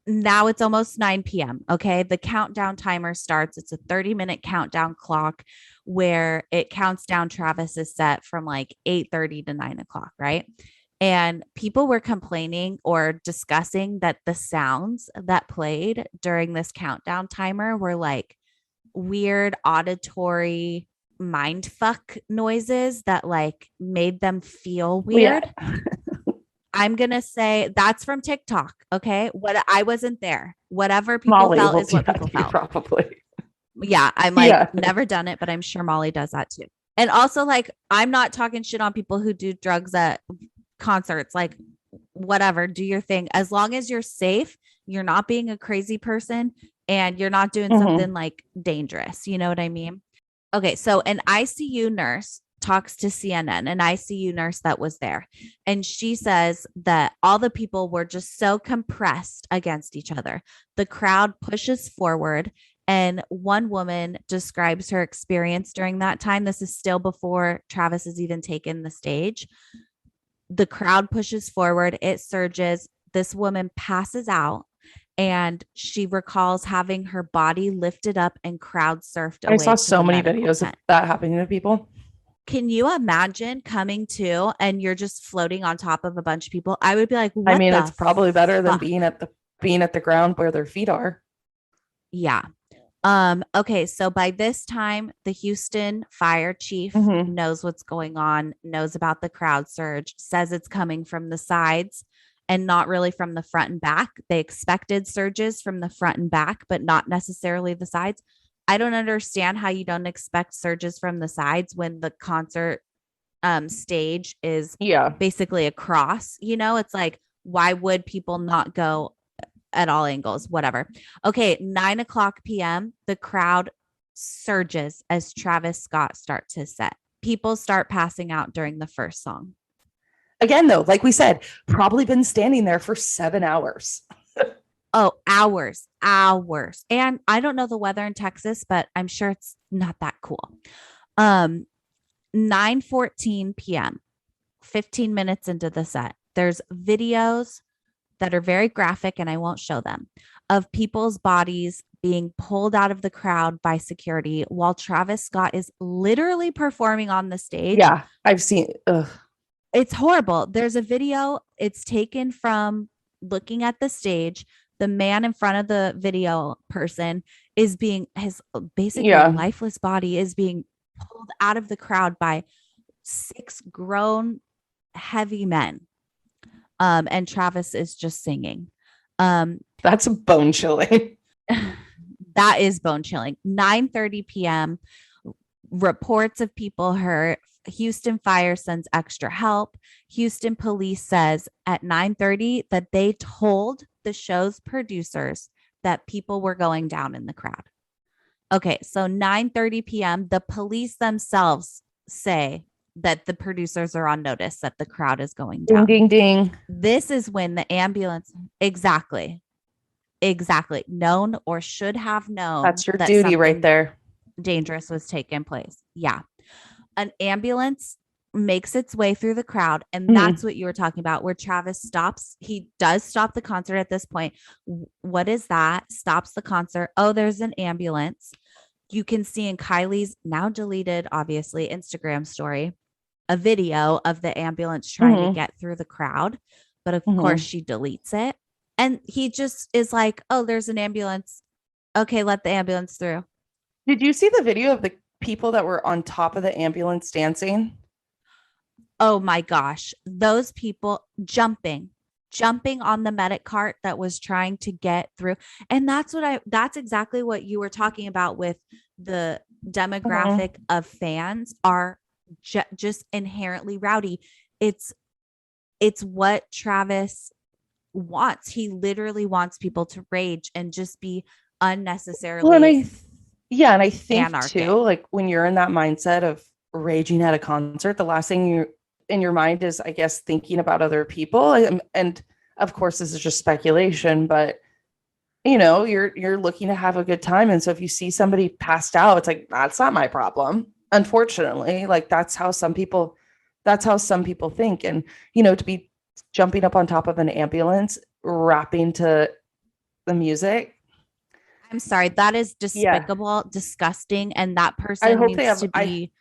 Now it's almost 9 p.m. Okay, the countdown timer starts. It's a 30-minute countdown clock where it counts down Travis's set from like 8:30 to 9 o'clock, right? And people were complaining or discussing that the sounds that played during this countdown timer were like weird auditory mindfuck noises that like made them feel weird. Yeah. I'm going to say that's from TikTok. Okay. I wasn't there. Whatever people Molly felt is what people felt. Probably. Yeah. I'm like, never done it, but I'm sure Molly does that too. And also, like, I'm not talking shit on people who do drugs at concerts. Like, whatever, do your thing. As long as you're safe, you're not being a crazy person, and you're not doing something like dangerous. You know what I mean? Okay. So an ICU nurse talks to CNN, an ICU nurse that was there. And she says that all the people were just so compressed against each other. The crowd pushes forward And one woman describes her experience during that time. This is still before Travis has even taken the stage. The crowd pushes forward, it surges. This woman passes out, and she recalls having her body lifted up and crowd surfed away. I saw so many videos of that happening to people. Can you imagine coming to and you're just floating on top of a bunch of people? I would be like, I mean, it's probably better than being at the ground where their feet are. Yeah. Okay, so by this time, the Houston fire chief knows what's going on, knows about the crowd surge, says it's coming from the sides and not really from the front and back. They expected surges from the front and back, but not necessarily the sides. I don't understand how you don't expect surges from the sides when the concert stage is basically across. It's like, why would people not go at all angles? Whatever. Okay, 9:00 p.m. the crowd surges as Travis Scott starts his set. People start passing out during the first song. Again, though, like we said, probably been standing there for 7 hours. Oh, hours. And I don't know the weather in Texas, but I'm sure it's not that cool. 9:14 p.m., 15 minutes into the set, there's videos that are very graphic, and I won't show them, of people's bodies being pulled out of the crowd by security while Travis Scott is literally performing on the stage. Yeah, I've seen. It's horrible. There's a video. It's taken from looking at the stage. The man in front of the video person is his basically lifeless body is being pulled out of the crowd by 6 grown, heavy men. And Travis is just singing. That's bone chilling. That is bone chilling. 9:30 p.m. Reports of people hurt. Houston Fire sends extra help. Houston police says at 9:30 that they told the show's producers that people were going down in the crowd. Okay, so 9:30 p.m. the police themselves say that the producers are on notice that the crowd is going down. Ding, ding, ding. This is when the ambulance, exactly, known or should have known. That's your duty right there. Dangerous was taking place. Yeah. An ambulance makes its way through the crowd. And that's what you were talking about, where Travis stops. He does stop the concert at this point. What is that? Stops the concert. Oh, there's an ambulance. You can see in Kylie's now deleted, obviously, Instagram story, a video of the ambulance trying to get through the crowd. But of course, she deletes it. And he just is like, oh, there's an ambulance. Okay, let the ambulance through. Did you see the video of the people that were on top of the ambulance dancing? Oh my gosh. Those people jumping on the medic cart that was trying to get through. And that's exactly what you were talking about with the demographic of fans are just inherently rowdy. It's what Travis wants. He literally wants people to rage and just be unnecessarily and I think anarchic. too, like when you're in that mindset of raging at a concert, the last thing you're in your mind is, I guess, thinking about other people. And of course, this is just speculation, but you're looking to have a good time. And so if you see somebody passed out, it's like, that's not my problem. Unfortunately, like that's how some people think. And, to be jumping up on top of an ambulance, rapping to the music. I'm sorry. That is despicable, disgusting. And that person needs to be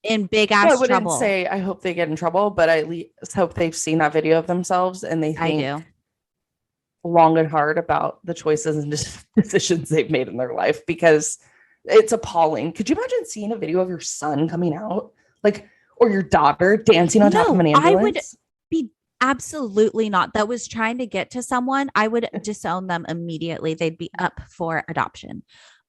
in big ass trouble. I hope they get in trouble, but I at least hope they've seen that video of themselves and they think long and hard about the choices and decisions they've made in their life, because it's appalling. Could you imagine seeing a video of your son coming out, or your daughter dancing on top of an ambulance? I would be absolutely not. That was trying to get to someone. I would disown them immediately. They'd be up for adoption.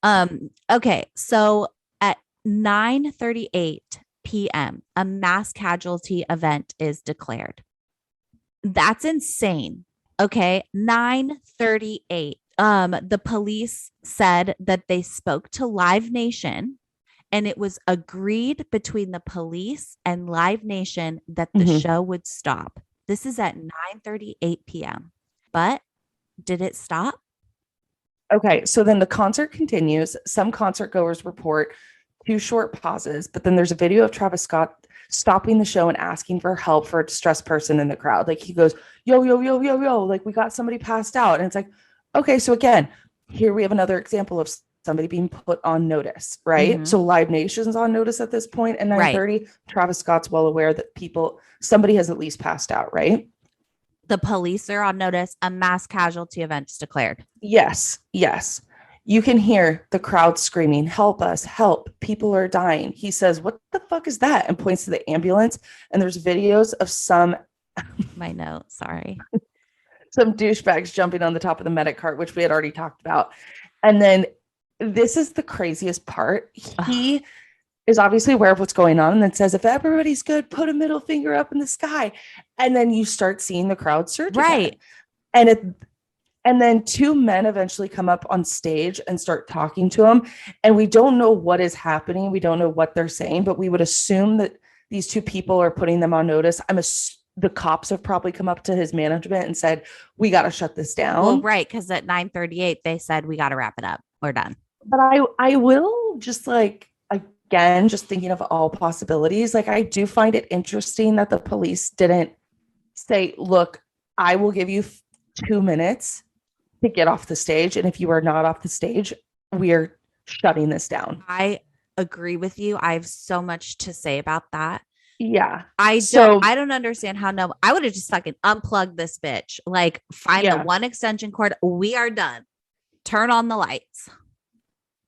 Okay. So at 9:38 p.m., a mass casualty event is declared. That's insane. Okay. 9:38. The police said that they spoke to Live Nation, and it was agreed between the police and Live Nation that the show would stop. This is at 9:38 p.m. But did it stop? Okay, so then the concert continues. Some concert goers report 2 short pauses, but then there's a video of Travis Scott stopping the show and asking for help for a distressed person in the crowd. Like he goes, yo, yo, yo, yo, yo, like we got somebody passed out. And it's like, okay, so again, here we have another example of somebody being put on notice, right? Mhm. So Live Nation's on notice at this point at 9:30. Travis Scott's well aware that somebody has at least passed out, right? The police are on notice. A mass casualty event's declared. Yes. You can hear the crowd screaming, help us, help, people are dying. He says, what the fuck is that? And points to the ambulance. And there's videos of some My note, sorry. some douchebags jumping on the top of the medic cart, which we had already talked about. And then this is the craziest part. He is obviously aware of what's going on and then says, if everybody's good, put a middle finger up in the sky. And then you start seeing the crowd surge. Right. Again. And then 2 men eventually come up on stage and start talking to him. And we don't know what is happening. We don't know what they're saying, but we would assume that these 2 people are putting them on notice. The cops have probably come up to his management and said, we got to shut this down. Well, right. Because at 9:38, they said, we got to wrap it up. We're done. But I will just again, just thinking of all possibilities. Like I do find it interesting that the police didn't say, look, I will give you 2 minutes to get off the stage. And if you are not off the stage, we are shutting this down. I agree with you. I have so much to say about that. Yeah. I don't understand how I would have just fucking unplugged this bitch. Like find the one extension cord. We are done. Turn on the lights.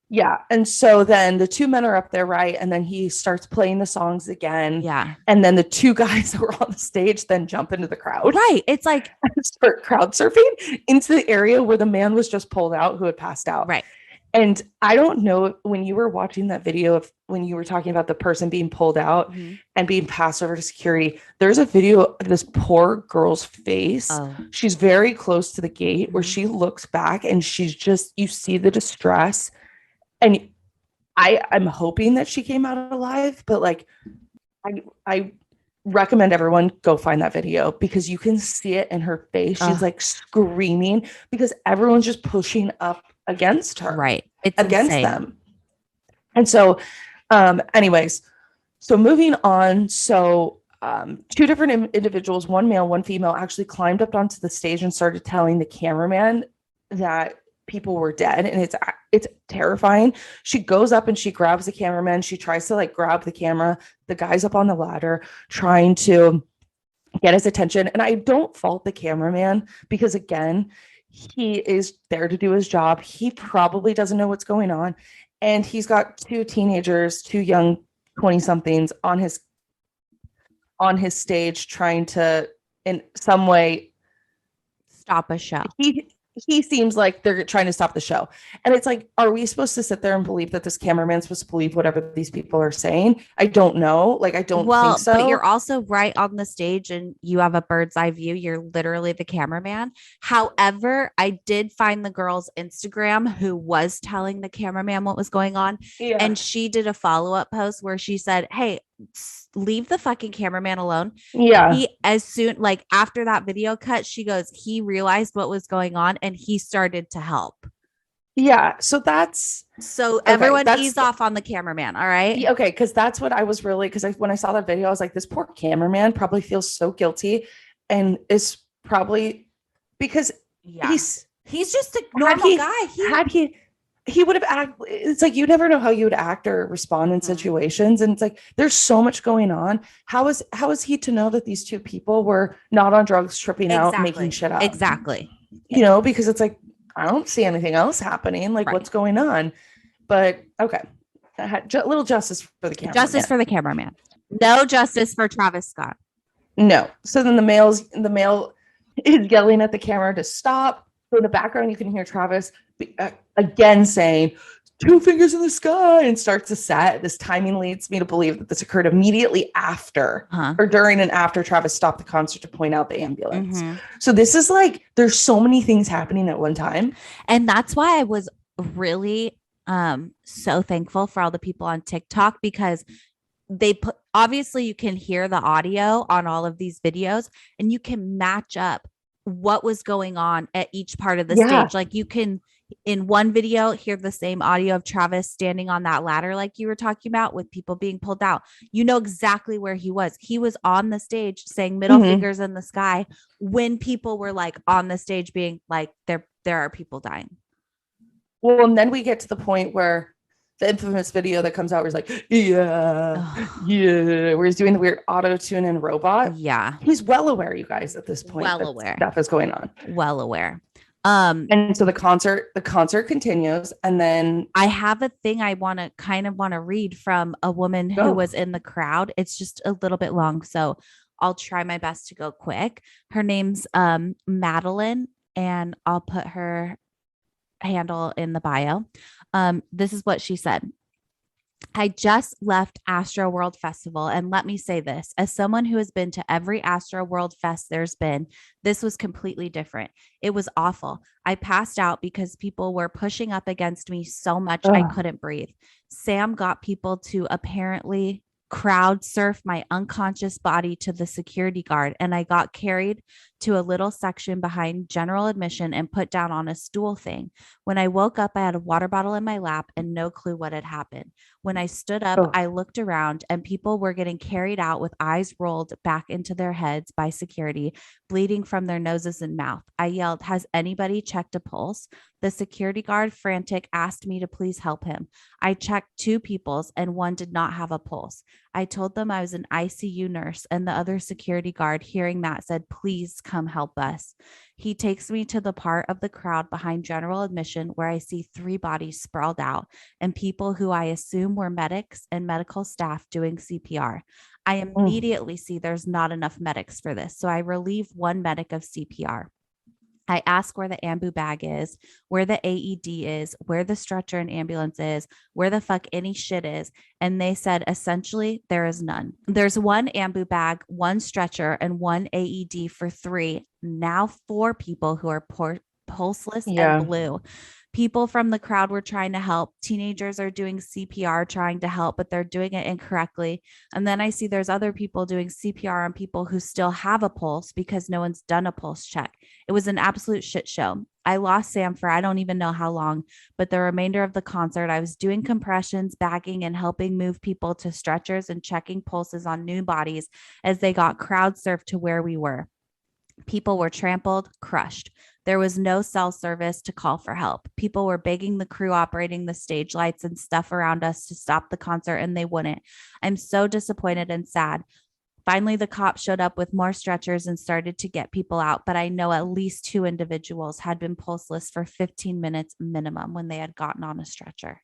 Yeah. And so then the 2 men are up there, right? And then he starts playing the songs again. Yeah. And then the 2 guys that were on the stage then jump into the crowd. Right. It's like start crowd surfing into the area where the man was just pulled out who had passed out. Right. And I don't know when you were watching that video of when you were talking about the person being pulled out and being passed over to security, there's a video of this poor girl's face. Oh. She's very close to the gate where she looks back and she's just, you see the distress. And I'm hoping that she came out alive, but like, I recommend everyone go find that video because you can see it in her face. She's like screaming because everyone's just pushing up against her. Right. It's against insane. them. And so, anyways, so moving on. So, 2 different individuals, one male, one female, actually climbed up onto the stage and started telling the cameraman that people were dead. And it's terrifying. She goes up and she grabs the cameraman. She tries to like grab the camera. The guy's up on the ladder trying to get his attention. And I don't fault the cameraman because again, he is there to do his job. He probably doesn't know what's going on. And he's got 2 teenagers, 2 young 20-somethings on his stage trying to in some way stop a show. He seems like they're trying to stop the show. And it's like, are we supposed to sit there and believe that this cameraman's supposed to believe whatever these people are saying? I don't know. Like, I don't think so. But you're also right on the stage and you have a bird's eye view. You're literally the cameraman. However, I did find the girl's Instagram who was telling the cameraman what was going on. Yeah. And she did a follow-up post where she said, hey, leave the fucking cameraman alone. Yeah. He, as soon, like after that video cut, she goes, he realized what was going on and he started to help. Yeah. So everyone ease off on the cameraman. All right. Yeah, okay. Cause that's what I was really, when I saw that video, I was like, this poor cameraman probably feels so guilty and is probably because he's just a normal guy. He would have acted. It's like, you never know how you would act or respond in situations. And it's like, there's so much going on. How is he to know that these 2 people were not on drugs, tripping out, making shit up? Exactly. You know, because it's like, I don't see anything else happening. Like what's going on? But okay. A little justice for the cameraman. Justice for the cameraman. No justice for Travis Scott. No. So then the male is yelling at the camera to stop. So in the background, you can hear Travis again saying 2 fingers in the sky and starts a set. This timing leads me to believe that this occurred immediately after or during and after Travis stopped the concert to point out the ambulance. So this is like, there's so many things happening at one time. And that's why I was really so thankful for all the people on TikTok because obviously you can hear the audio on all of these videos and you can match up what was going on at each part of the stage. Like you can, in one video, hear the same audio of Travis standing on that ladder, like you were talking about, with people being pulled out. You know exactly where he was. He was on the stage saying middle fingers in the sky when people were like on the stage being like, there are people dying. Well, and then we get to the point where the infamous video that comes out where he's like, where he's doing the weird auto-tune and robot. Yeah. He's well aware, you guys, at this point. Well aware. Stuff is going on. Well aware. And so the concert continues. And then I have a thing I want to read from a woman who was in the crowd. It's just a little bit long, so I'll try my best to go quick. Her name's Madeline, and I'll put her handle in the bio. This is what she said. I just left Astroworld Festival, and let me say this, as someone who has been to every Astroworld Fest there's been, this was completely different. It was awful. I passed out because people were pushing up against me so much I couldn't breathe. Sam got people to apparently crowd surf my unconscious body to the security guard, and I got carried to a little section behind general admission and put down on a stool thing. When I woke up, I had a water bottle in my lap and no clue what had happened. When I stood up, I looked around and people were getting carried out with eyes rolled back into their heads by security, bleeding from their noses and mouth. I yelled, "Has anybody checked a pulse?" The security guard, frantic, asked me to please help him. I checked 2 people's and one did not have a pulse. I told them I was an ICU nurse, and the other security guard, hearing that, said, "Please come help us." He takes me to the part of the crowd behind general admission where I see 3 bodies sprawled out and people who I assume were medics and medical staff doing CPR. I immediately see there's not enough medics for this, so I relieve one medic of CPR. I ask where the ambu bag is, where the AED is, where the stretcher and ambulance is, where the fuck any shit is. And they said, essentially, there is none. There's 1 ambu bag, 1 stretcher, and 1 AED for 3, now 4 people who are pulseless and blue. People from the crowd were trying to help. Teenagers are doing CPR trying to help, but they're doing it incorrectly. And then I see there's other people doing CPR on people who still have a pulse because no one's done a pulse check. It was an absolute shit show. I lost Sam for I don't even know how long, but the remainder of the concert, I was doing compressions, bagging, and helping move people to stretchers and checking pulses on new bodies as they got crowd surfed to where we were. People were trampled, crushed. There was no cell service to call for help. People were begging the crew operating the stage lights and stuff around us to stop the concert, and they wouldn't. I'm so disappointed and sad. Finally, the cops showed up with more stretchers and started to get people out, but I know at least 2 individuals had been pulseless for 15 minutes minimum when they had gotten on a stretcher.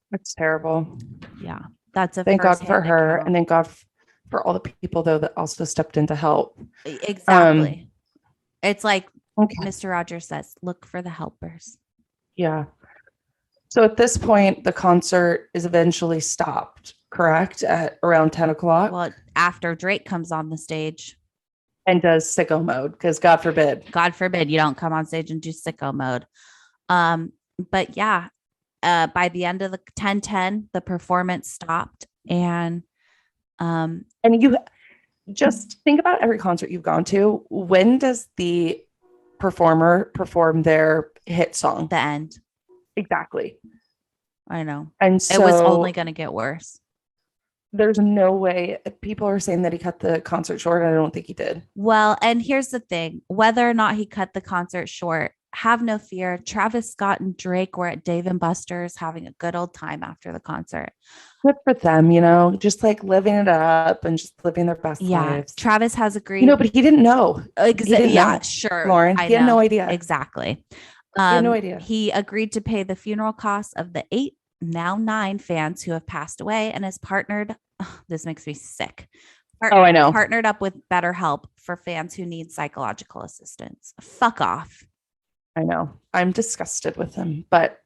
That's terrible. Yeah, that's a thank God for her, and thank God for all the people though that also stepped in to help. Exactly. It's like Mr. Rogers says, look for the helpers. Yeah. So at this point, the concert is eventually stopped, correct? At around 10 o'clock. Well, after Drake comes on the stage. And does sicko mode, because God forbid you don't come on stage and do sicko mode. But yeah, by the end of the 10:10, the performance stopped. And you just think about every concert you've gone to. When does the performer perform their hit song? The end. Exactly. I know. And so it was only going to get worse. There's no way. People are saying that he cut the concert short. I don't think he did. Well, and here's the thing. Whether or not he cut the concert short, have no fear. Travis Scott and Drake were at Dave & Buster's having a good old time after the concert. Good for them, just like living it up and just living their best lives. Travis has agreed. But he didn't know. Exactly. Yeah, sure. Lauren, he had no idea. Exactly. He had no idea. He agreed to pay the funeral costs of the 8, now 9 fans who have passed away, and has partnered. This makes me sick. I know. Partnered up with BetterHelp for fans who need psychological assistance. Fuck off. I know. I'm disgusted with him, but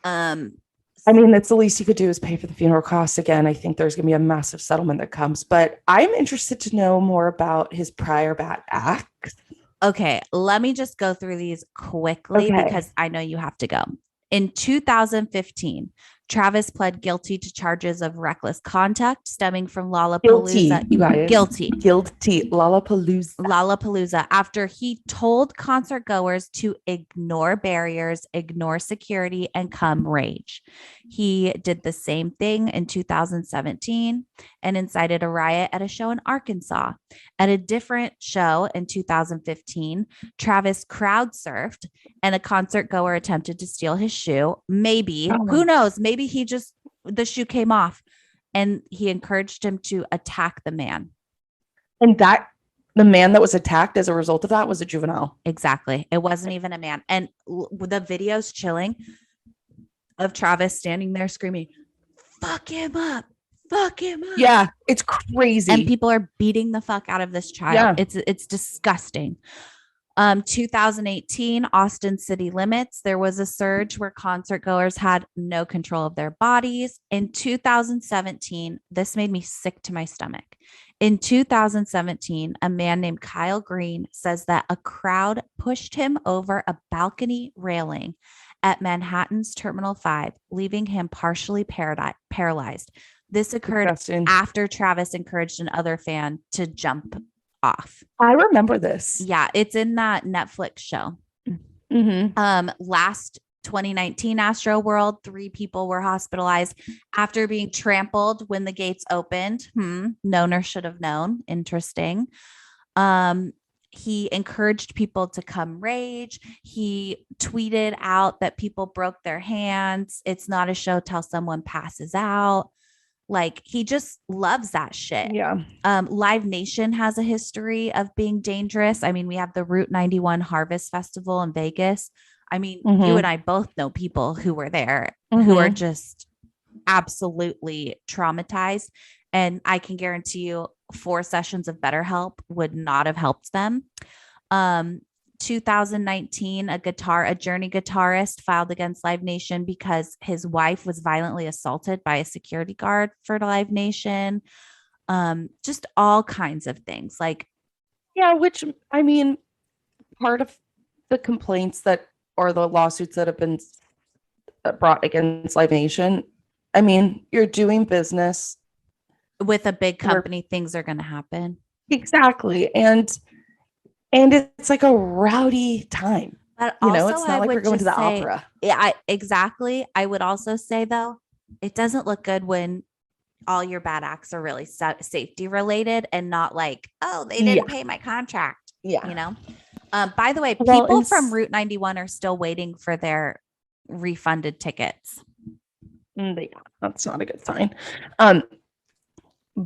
that's the least he could do is pay for the funeral costs. Again, I think there's going to be a massive settlement that comes, but I'm interested to know more about his prior bad acts. Okay, let me just go through these quickly because I know you have to go. In 2015, Travis pled guilty to charges of reckless conduct stemming from Lollapalooza. Guilty. Lollapalooza. After he told concert goers to ignore barriers, ignore security, and come rage. He did the same thing in 2017 and incited a riot at a show in Arkansas. At a different show in 2015, Travis crowd surfed and a concert goer attempted to steal his shoe. Maybe, who knows? Maybe the shoe came off and he encouraged him to attack the man. And the man that was attacked as a result of that was a juvenile. Exactly. It wasn't even a man. And the video's chilling of Travis standing there screaming, fuck him up. Fuck him up. Yeah, it's crazy. And people are beating the fuck out of this child. Yeah. It's disgusting. 2018, Austin city limits. There was a surge where concert goers had no control of their bodies. In 2017, this made me sick to my stomach. In 2017, a man named Kyle Green says that a crowd pushed him over a balcony railing at Manhattan's Terminal 5, leaving him partially paralyzed. This occurred after Travis encouraged another fan to jump off. I remember this. Yeah, it's in that Netflix show. Last 2019 Astroworld, 3 people were hospitalized after being trampled when the gates opened. Known should have known. Interesting. He encouraged people to come rage. He tweeted out that people broke their hands. It's not a show till someone passes out. Like, he just loves that shit. Yeah. Live Nation has a history of being dangerous. I mean, we have the Route 91 Harvest Festival in Vegas. I mean, you and I both know people who were there who are just absolutely traumatized. And I can guarantee you 4 sessions of BetterHelp would not have helped them. 2019, a Journey guitarist filed against Live Nation because his wife was violently assaulted by a security guard for Live Nation. Just all kinds of things. Which, I mean, part of the complaints or the lawsuits that have been brought against Live Nation, I mean, you're doing business with a big company, things are going to happen. Exactly. And it's like a rowdy time. But also, it's not like we're going to the opera. Yeah, exactly. I would also say, though, it doesn't look good when all your bad acts are really safety related and not like, oh, they didn't pay my contract. Yeah. By the way, people from Route 91 are still waiting for their refunded tickets. That's not a good sign.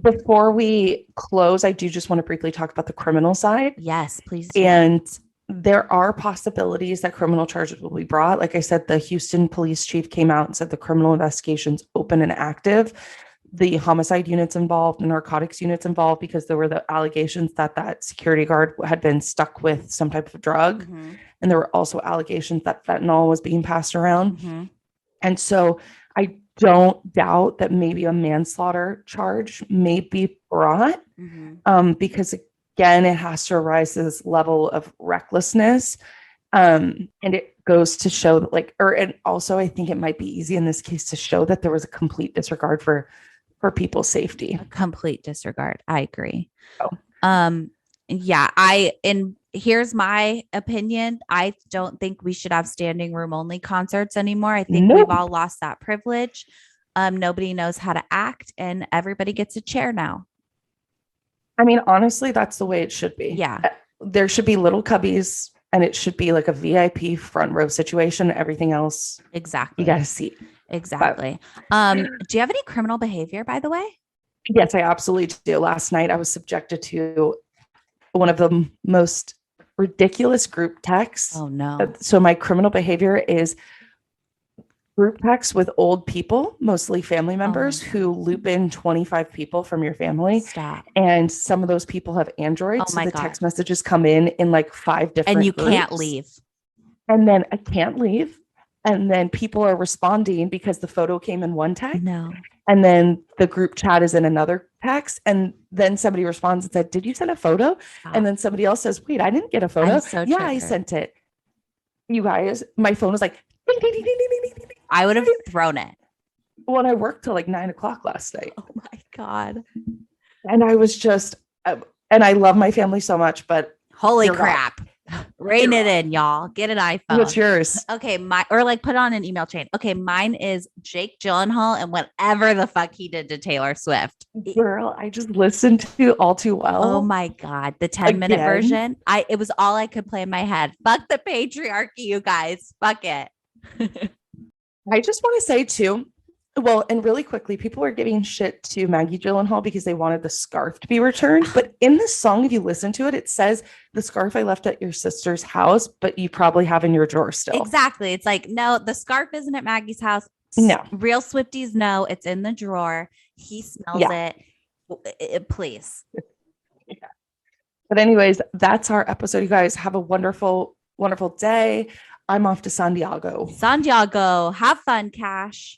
Before we close, I do just want to briefly talk about the criminal side. Yes, please do. And there are possibilities that criminal charges will be brought. Like I said, the Houston police chief came out and said the criminal investigation's open and active. The homicide units involved, the narcotics units involved, because there were the allegations that security guard had been stuck with some type of drug. And there were also allegations that fentanyl was being passed around. And so I don't doubt that maybe a manslaughter charge may be brought, because again, it has to arise to this level of recklessness. And it goes to show that and also I think it might be easy in this case to show that there was a complete disregard for people's safety. A complete disregard. I agree. Oh. Here's my opinion. I don't think we should have standing room only concerts anymore. I think we've all lost that privilege. Nobody knows how to act and everybody gets a chair now. I mean, honestly, that's the way it should be. Yeah. There should be little cubbies and it should be like a VIP front row situation. Everything else. Exactly. You got to see. Exactly. Do you have any criminal behavior, by the way? Yes, I absolutely do. Last night I was subjected to one of the most ridiculous group texts. Oh no. So my criminal behavior is group texts with old people, mostly family members, who loop in 25 people from your family. Stop. And some of those people have Androids. So the text messages come in like 5 different and you groups. Can't leave. And then I can't leave. And then people are responding because the photo came in one text. No. And then the group chat is in another text. And then somebody responds and said, did you send a photo? Stop. And then somebody else says, wait, I didn't get a photo. So yeah, I sent it. You guys, my phone was like, ding, ding, ding, ding, ding, ding, ding. I would have thrown it. When I worked till like 9:00 last night. Oh my God. And I was just, and I love my family so much, but holy crap. Rein it in, y'all. Get an iPhone. What's yours? Okay, or like put on an email chain. Okay, mine is Jake Gyllenhaal and whatever the fuck he did to Taylor Swift. Girl, I just listened to All Too Well. Oh my God, the 10-minute version. It was all I could play in my head. Fuck the patriarchy, you guys. Fuck it. I just want to say too, well, and really quickly, people were giving shit to Maggie Gyllenhaal because they wanted the scarf to be returned. But in the song, if you listen to it, it says the scarf I left at your sister's house, but you probably have in your drawer still. Exactly. It's like, no, the scarf isn't at Maggie's house. No. Real Swifties know it's in the drawer. He smells it. Please. Yeah. But anyways, that's our episode. You guys have a wonderful, wonderful day. I'm off to San Diego. Have fun, Cash.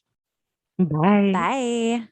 Bye. Bye.